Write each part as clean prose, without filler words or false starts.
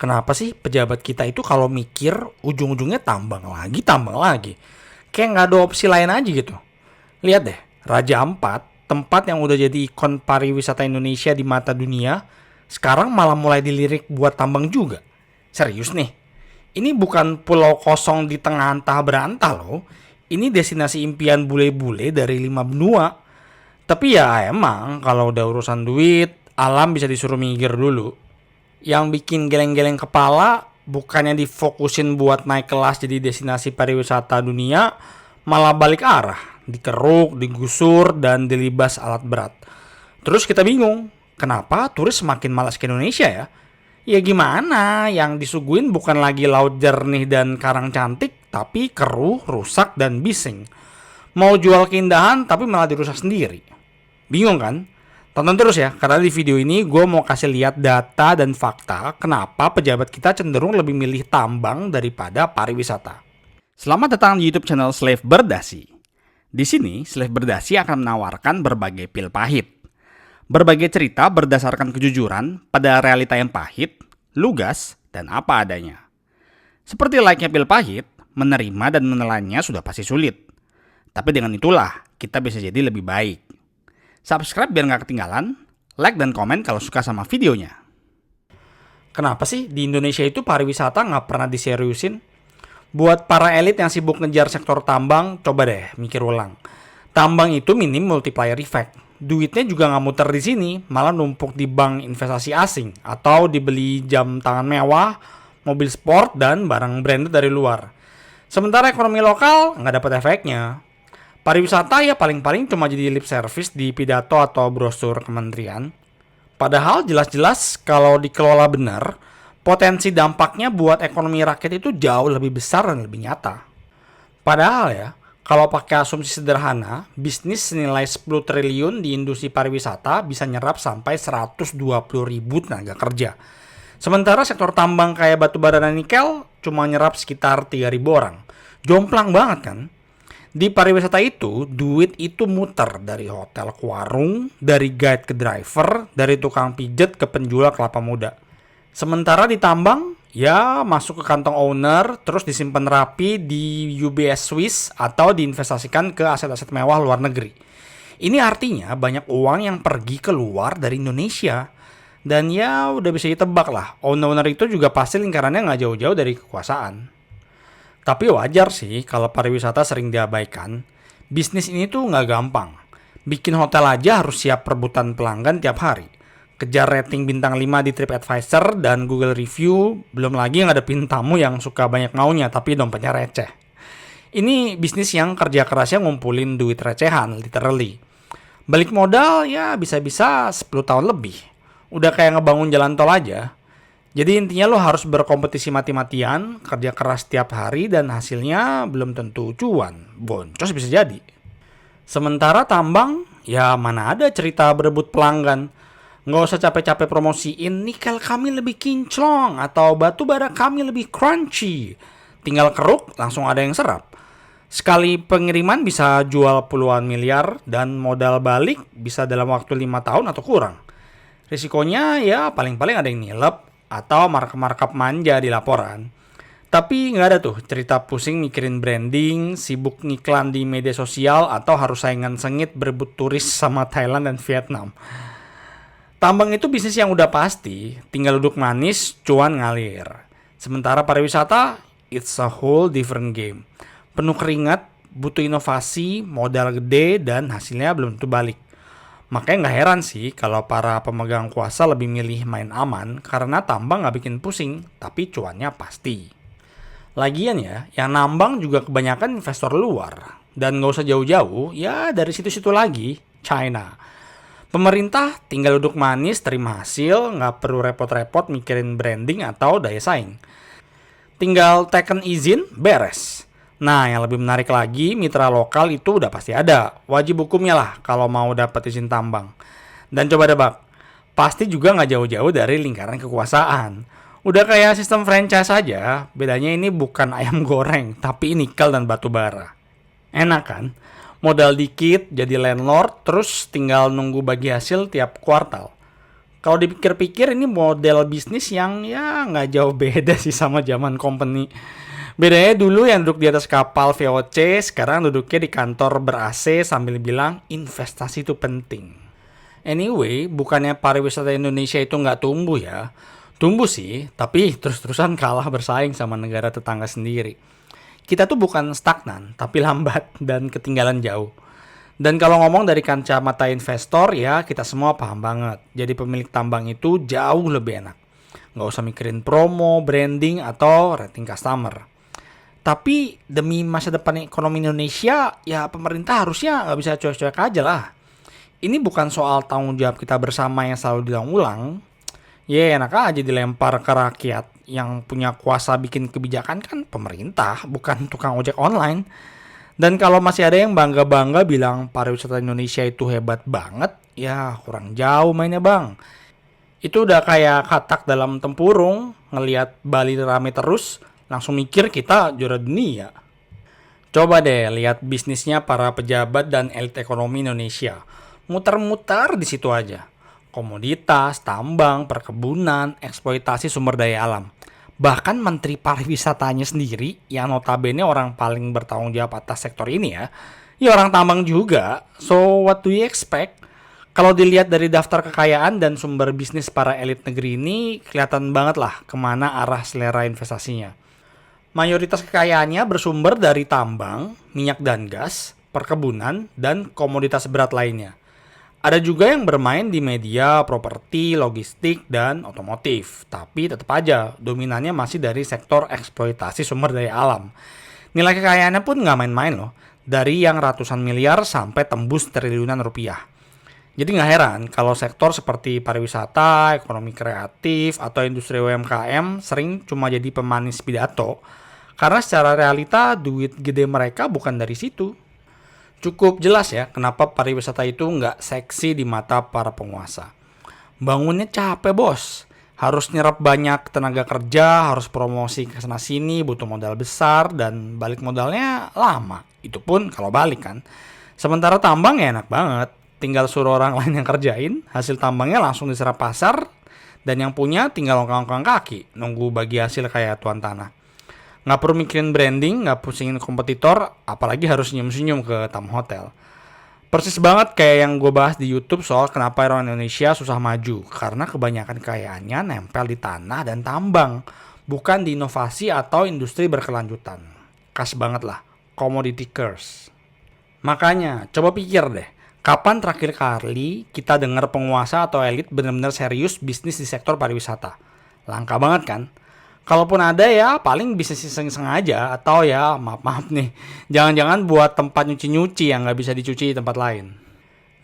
Kenapa sih pejabat kita itu kalau mikir ujung-ujungnya tambang lagi, tambang lagi. Kayak nggak ada opsi lain aja gitu. Lihat deh, Raja Ampat, tempat yang udah jadi ikon pariwisata Indonesia di mata dunia, sekarang malah mulai dilirik buat tambang juga. Serius nih, ini bukan pulau kosong di tengah antah berantah loh. Ini destinasi impian bule-bule dari 5 benua. Tapi ya emang kalau udah urusan duit, alam bisa disuruh minggir dulu. Yang bikin geleng-geleng kepala bukannya difokusin buat naik kelas jadi destinasi pariwisata dunia, malah balik arah, dikeruk, digusur, dan dilibas alat berat. Terus kita bingung, kenapa turis semakin malas ke Indonesia ya? Ya gimana, yang disuguhin bukan lagi laut jernih dan karang cantik, tapi keruh, rusak, dan bising. Mau jual keindahan tapi malah dirusak sendiri. Bingung kan? Tonton terus ya, karena di video ini gue mau kasih lihat data dan fakta kenapa pejabat kita cenderung lebih milih tambang daripada pariwisata. Selamat datang di YouTube channel Slave Berdasi. Di sini, Slave Berdasi akan menawarkan berbagai pil pahit. Berbagai cerita berdasarkan kejujuran pada realita yang pahit, lugas, dan apa adanya. Seperti layaknya pil pahit, menerima dan menelannya sudah pasti sulit. Tapi dengan itulah, kita bisa jadi lebih baik. Subscribe biar nggak ketinggalan, like dan komen kalau suka sama videonya. Kenapa sih di Indonesia itu pariwisata nggak pernah diseriusin? Buat para elit yang sibuk ngejar sektor tambang, coba deh mikir ulang. Tambang itu minim multiplier effect. Duitnya juga nggak muter di sini, malah numpuk di bank investasi asing atau dibeli jam tangan mewah, mobil sport, dan barang branded dari luar. Sementara ekonomi lokal nggak dapat efeknya. Pariwisata ya paling-paling cuma jadi lip service di pidato atau brosur kementerian. Padahal jelas-jelas kalau dikelola benar, potensi dampaknya buat ekonomi rakyat itu jauh lebih besar dan lebih nyata. Padahal ya, kalau pakai asumsi sederhana, bisnis senilai 10 triliun di industri pariwisata bisa nyerap sampai 120 ribu tenaga kerja. Sementara sektor tambang kayak batu bara dan nikel cuma nyerap sekitar 3.000 orang. Jomplang banget kan? Di pariwisata itu, duit itu muter dari hotel ke warung, dari guide ke driver, dari tukang pijet ke penjual kelapa muda. Sementara di tambang, ya masuk ke kantong owner, terus disimpan rapi di UBS Swiss atau diinvestasikan ke aset-aset mewah luar negeri. Ini artinya banyak uang yang pergi keluar dari Indonesia. Dan ya udah bisa ditebak lah, owner-owner itu juga pasti lingkarannya nggak jauh-jauh dari kekuasaan. Tapi wajar sih kalau pariwisata sering diabaikan. Bisnis ini tuh nggak gampang. Bikin hotel aja harus siap perebutan pelanggan tiap hari. Kejar rating bintang 5 di TripAdvisor dan Google Review, belum lagi ngadepin tamu yang suka banyak maunya tapi dompetnya receh. Ini bisnis yang kerja kerasnya ngumpulin duit recehan, literally. Balik modal ya bisa-bisa 10 tahun lebih. Udah kayak ngebangun jalan tol aja. Jadi intinya lo harus berkompetisi mati-matian, kerja keras setiap hari dan hasilnya belum tentu cuan. Boncos bisa jadi. Sementara tambang, ya mana ada cerita berebut pelanggan. Nggak usah capek-capek promosiin nikel kami lebih kinclong atau batu bara kami lebih crunchy. Tinggal keruk, langsung ada yang serap. Sekali pengiriman bisa jual puluhan miliar dan modal balik bisa dalam waktu 5 tahun atau kurang. Risikonya ya paling-paling ada yang nilep atau markup manja di laporan. Tapi nggak ada tuh cerita pusing mikirin branding, sibuk ngiklan di media sosial, atau harus saingan sengit berebut turis sama Thailand dan Vietnam. Tambang itu bisnis yang udah pasti, tinggal duduk manis, cuan ngalir. Sementara pariwisata, it's a whole different game. Penuh keringat, butuh inovasi, modal gede, dan hasilnya belum tentu balik. Makanya nggak heran sih kalau para pemegang kuasa lebih milih main aman karena tambang nggak bikin pusing, tapi cuannya pasti. Lagian ya, yang nambang juga kebanyakan investor luar. Dan nggak usah jauh-jauh, ya dari situ-situ lagi, China. Pemerintah tinggal duduk manis, terima hasil, nggak perlu repot-repot mikirin branding atau daya saing. Tinggal teken izin, beres. Nah, yang lebih menarik lagi, mitra lokal itu udah pasti ada. Wajib hukumnya lah kalau mau dapat izin tambang. Dan coba debak, pasti juga nggak jauh-jauh dari lingkaran kekuasaan. Udah kayak sistem franchise aja, bedanya ini bukan ayam goreng, tapi nikel dan batu bara. Enak kan? Modal dikit, jadi landlord, terus tinggal nunggu bagi hasil tiap kuartal. Kalau dipikir-pikir ini model bisnis yang ya nggak jauh beda sih sama zaman company. Bedanya dulu yang duduk di atas kapal VOC, sekarang duduknya di kantor ber-AC sambil bilang investasi itu penting. Anyway, bukannya pariwisata Indonesia itu nggak tumbuh ya. Tumbuh sih, tapi terus-terusan kalah bersaing sama negara tetangga sendiri. Kita tuh bukan stagnan, tapi lambat dan ketinggalan jauh. Dan kalau ngomong dari kacamata investor ya kita semua paham banget. Jadi pemilik tambang itu jauh lebih enak. Nggak usah mikirin promo, branding, atau rating customer. Tapi demi masa depan ekonomi Indonesia, ya pemerintah harusnya nggak bisa cuek-cuek aja lah. Ini bukan soal tanggung jawab kita bersama yang selalu diulang-ulang. Ya enak aja dilempar ke rakyat. Yang punya kuasa bikin kebijakan kan pemerintah, bukan tukang ojek online. Dan kalau masih ada yang bangga-bangga bilang pariwisata Indonesia itu hebat banget, ya kurang jauh mainnya bang. Itu udah kayak katak dalam tempurung, ngelihat Bali rame terus, langsung mikir kita juara dunia. Coba deh lihat bisnisnya para pejabat dan elit ekonomi Indonesia. Muter-muter di situ aja. Komoditas, tambang, perkebunan, eksploitasi sumber daya alam. Bahkan Menteri Pariwisatanya sendiri, yang notabene orang paling bertanggung jawab atas sektor ini ya orang tambang juga. So what do you expect? Kalau dilihat dari daftar kekayaan dan sumber bisnis para elit negeri ini, kelihatan banget lah kemana arah selera investasinya. Mayoritas kekayaannya bersumber dari tambang, minyak dan gas, perkebunan, dan komoditas berat lainnya. Ada juga yang bermain di media, properti, logistik, dan otomotif. Tapi tetap aja dominannya masih dari sektor eksploitasi sumber daya alam. Nilai kekayaannya pun nggak main-main loh. Dari yang ratusan miliar sampai tembus triliunan rupiah. Jadi nggak heran kalau sektor seperti pariwisata, ekonomi kreatif, atau industri UMKM sering cuma jadi pemanis pidato. Karena secara realita duit gede mereka bukan dari situ. Cukup jelas ya kenapa pariwisata itu nggak seksi di mata para penguasa. Bangunnya capek bos. Harus nyerap banyak tenaga kerja, harus promosi ke sana sini, butuh modal besar, dan balik modalnya lama. Itu pun kalau balik kan. Sementara tambang ya enak banget. Tinggal suruh orang lain yang kerjain, hasil tambangnya langsung diserap pasar, dan yang punya tinggal ongkang-ongkang kaki, nunggu bagi hasil kayak tuan tanah. Nggak perlu mikirin branding, nggak pusingin kompetitor, apalagi harus senyum-senyum ke tamu hotel. Persis banget kayak yang gue bahas di YouTube soal kenapa orang Indonesia susah maju. Karena kebanyakan kekayaannya nempel di tanah dan tambang, bukan di inovasi atau industri berkelanjutan. Khas banget lah, commodity curse. Makanya, coba pikir deh, kapan terakhir kali kita dengar penguasa atau elit benar-benar serius bisnis di sektor pariwisata? Langka banget kan? Kalaupun ada ya paling bisnis iseng-iseng aja atau ya maaf nih jangan-jangan buat tempat nyuci-nyuci yang nggak bisa dicuci di tempat lain.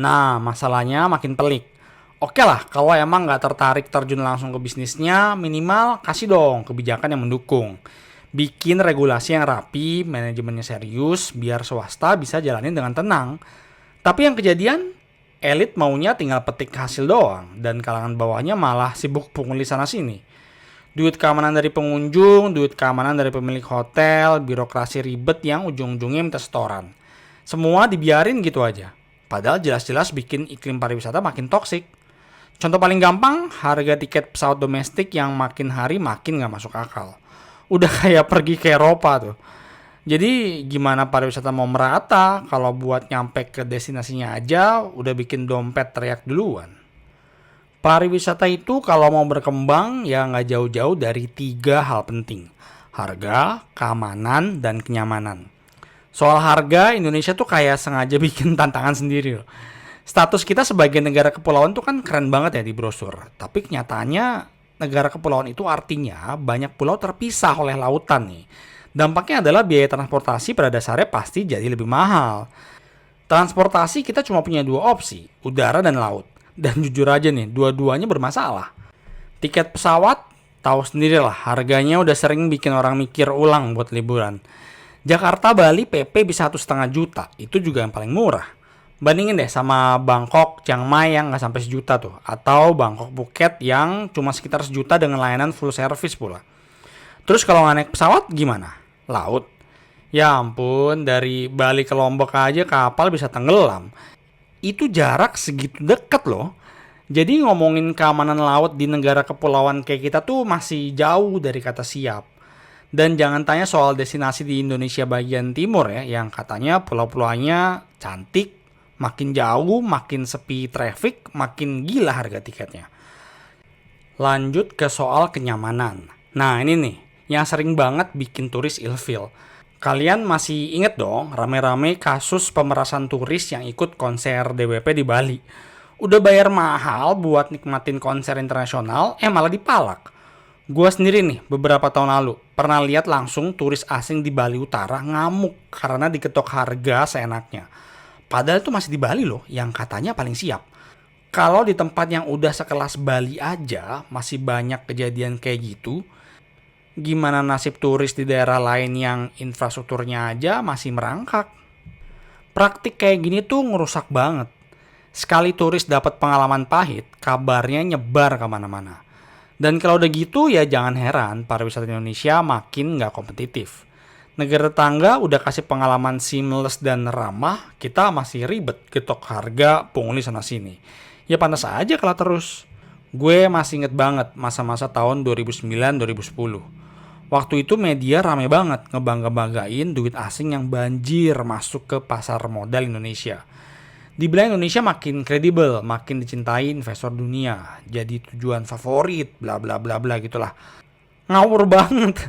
Nah masalahnya makin pelik. Oke lah kalau emang nggak tertarik terjun langsung ke bisnisnya minimal kasih dong kebijakan yang mendukung. Bikin regulasi yang rapi, manajemennya serius biar swasta bisa jalanin dengan tenang. Tapi yang kejadian elit maunya tinggal petik hasil doang dan kalangan bawahnya malah sibuk pungli sana sini. Duit keamanan dari pengunjung, duit keamanan dari pemilik hotel, birokrasi ribet yang ujung-ujungnya minta setoran. Semua dibiarin gitu aja. Padahal jelas-jelas bikin iklim pariwisata makin toksik. Contoh paling gampang, harga tiket pesawat domestik yang makin hari makin gak masuk akal. Udah kayak pergi ke Eropa tuh. Jadi gimana pariwisata mau merata kalau buat nyampe ke destinasinya aja udah bikin dompet teriak duluan. Pariwisata itu kalau mau berkembang ya nggak jauh-jauh dari 3 hal penting. Harga, keamanan, dan kenyamanan. Soal harga, Indonesia tuh kayak sengaja bikin tantangan sendiri loh. Status kita sebagai negara kepulauan tuh kan keren banget ya di brosur. Tapi kenyataannya negara kepulauan itu artinya banyak pulau terpisah oleh lautan nih. Dampaknya adalah biaya transportasi pada dasarnya pasti jadi lebih mahal. Transportasi kita cuma punya 2 opsi, udara dan laut. Dan jujur aja nih, dua-duanya bermasalah. Tiket pesawat, tahu sendirilah, harganya udah sering bikin orang mikir ulang buat liburan. Jakarta Bali PP bisa 1,5 juta, itu juga yang paling murah. Bandingin deh sama Bangkok, Chiang Mai yang nggak sampai 1 juta tuh, atau Bangkok Phuket yang cuma sekitar 1 juta dengan layanan full service pula. Terus kalau nggak naik pesawat gimana? Laut. Ya ampun, dari Bali ke Lombok aja kapal bisa tenggelam. Itu jarak segitu dekat loh. Jadi ngomongin keamanan laut di negara kepulauan kayak kita tuh masih jauh dari kata siap. Dan jangan tanya soal destinasi di Indonesia bagian timur ya, yang katanya pulau-pulauannya cantik, makin jauh, makin sepi traffic, makin gila harga tiketnya. Lanjut ke soal kenyamanan. Nah ini nih, yang sering banget bikin turis ilfeel. Kalian masih inget dong rame-rame kasus pemerasan turis yang ikut konser DWP di Bali. Udah bayar mahal buat nikmatin konser internasional, malah dipalak. Gua sendiri nih beberapa tahun lalu pernah lihat langsung turis asing di Bali Utara ngamuk karena diketok harga seenaknya. Padahal itu masih di Bali loh, yang katanya paling siap. Kalau di tempat yang udah sekelas Bali aja masih banyak kejadian kayak gitu, gimana nasib turis di daerah lain yang infrastrukturnya aja masih merangkak? Praktik kayak gini tuh ngerusak banget. Sekali turis dapat pengalaman pahit, kabarnya nyebar kemana-mana. Dan kalau udah gitu ya jangan heran pariwisata Indonesia makin nggak kompetitif. Negara tetangga udah kasih pengalaman seamless dan ramah, kita masih ribet ketok harga pungli sana sini. Ya pantas aja kalah terus. Gue masih inget banget masa-masa tahun 2009-2010. Waktu itu media rame banget ngebangga-banggain duit asing yang banjir masuk ke pasar modal Indonesia. Dibilang Indonesia makin kredibel, makin dicintai investor dunia, jadi tujuan favorit, bla bla bla bla gitulah. Ngawur banget.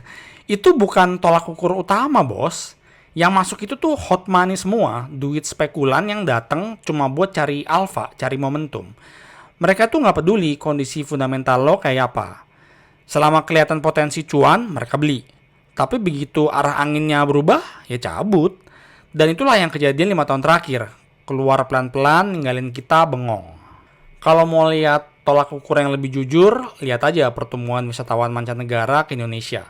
Itu bukan tolak ukur utama, bos. Yang masuk itu tuh hot money semua, duit spekulan yang datang cuma buat cari alfa, cari momentum. Mereka tuh nggak peduli kondisi fundamental lo kayak apa. Selama kelihatan potensi cuan, mereka beli. Tapi begitu arah anginnya berubah, ya cabut. Dan itulah yang kejadian 5 tahun terakhir. Keluar pelan-pelan, ninggalin kita bengong. Kalau mau lihat tolak ukur yang lebih jujur, lihat aja pertemuan wisatawan mancanegara ke Indonesia.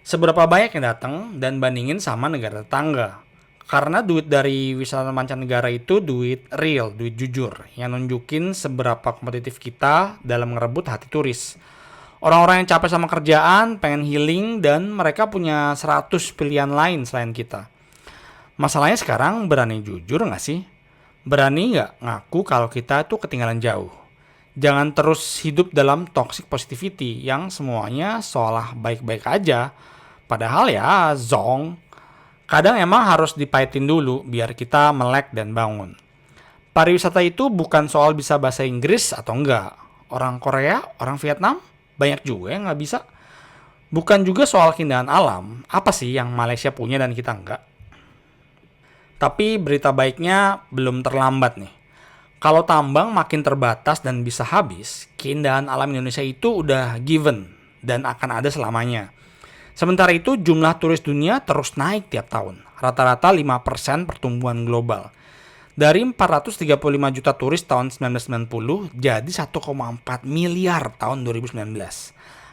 Seberapa banyak yang datang dan bandingin sama negara tetangga. Karena duit dari wisatawan mancanegara itu duit real, duit jujur. Yang nunjukin seberapa kompetitif kita dalam ngerebut hati turis. Orang-orang yang capek sama kerjaan, pengen healing, dan mereka punya 100 pilihan lain selain kita. Masalahnya sekarang berani jujur gak sih? Berani nggak ngaku kalau kita tuh ketinggalan jauh? Jangan terus hidup dalam toxic positivity yang semuanya seolah baik-baik aja. Padahal ya zong. Kadang emang harus dipahitin dulu biar kita melek dan bangun. Pariwisata itu bukan soal bisa bahasa Inggris atau enggak. Orang Korea, orang Vietnam, banyak juga yang nggak bisa. Bukan juga soal keindahan alam. Apa sih yang Malaysia punya dan kita enggak? Tapi berita baiknya belum terlambat nih. Kalau tambang makin terbatas dan bisa habis, keindahan alam Indonesia itu udah given dan akan ada selamanya. Sementara itu jumlah turis dunia terus naik tiap tahun. Rata-rata 5% pertumbuhan global. Dari 435 juta turis tahun 1990 jadi 1,4 miliar tahun 2019.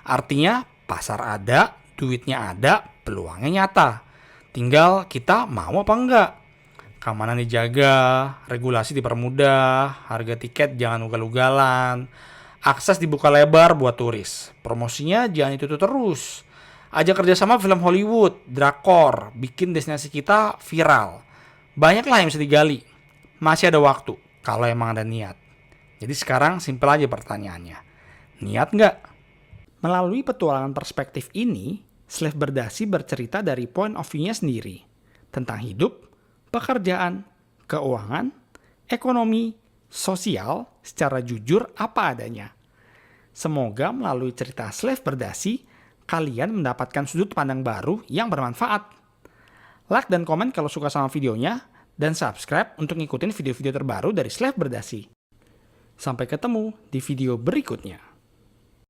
Artinya pasar ada, duitnya ada, peluangnya nyata. Tinggal kita mau apa enggak. Keamanan dijaga, regulasi dipermudah, harga tiket jangan ugal-ugalan, akses dibuka lebar buat turis. Promosinya jangan itu terus. Ajak kerjasama film Hollywood, drakor, bikin destinasi kita viral. Banyaklah yang bisa digali. Masih ada waktu, kalau emang ada niat. Jadi sekarang simpel aja pertanyaannya. Niat nggak? Melalui petualangan perspektif ini, Slave Berdasi bercerita dari point of view-nya sendiri. Tentang hidup, pekerjaan, keuangan, ekonomi, sosial secara jujur apa adanya. Semoga melalui cerita Slave Berdasi, kalian mendapatkan sudut pandang baru yang bermanfaat. Like dan komen kalau suka sama videonya, dan subscribe untuk ngikutin video-video terbaru dari Slave Berdasi. Sampai ketemu di video berikutnya.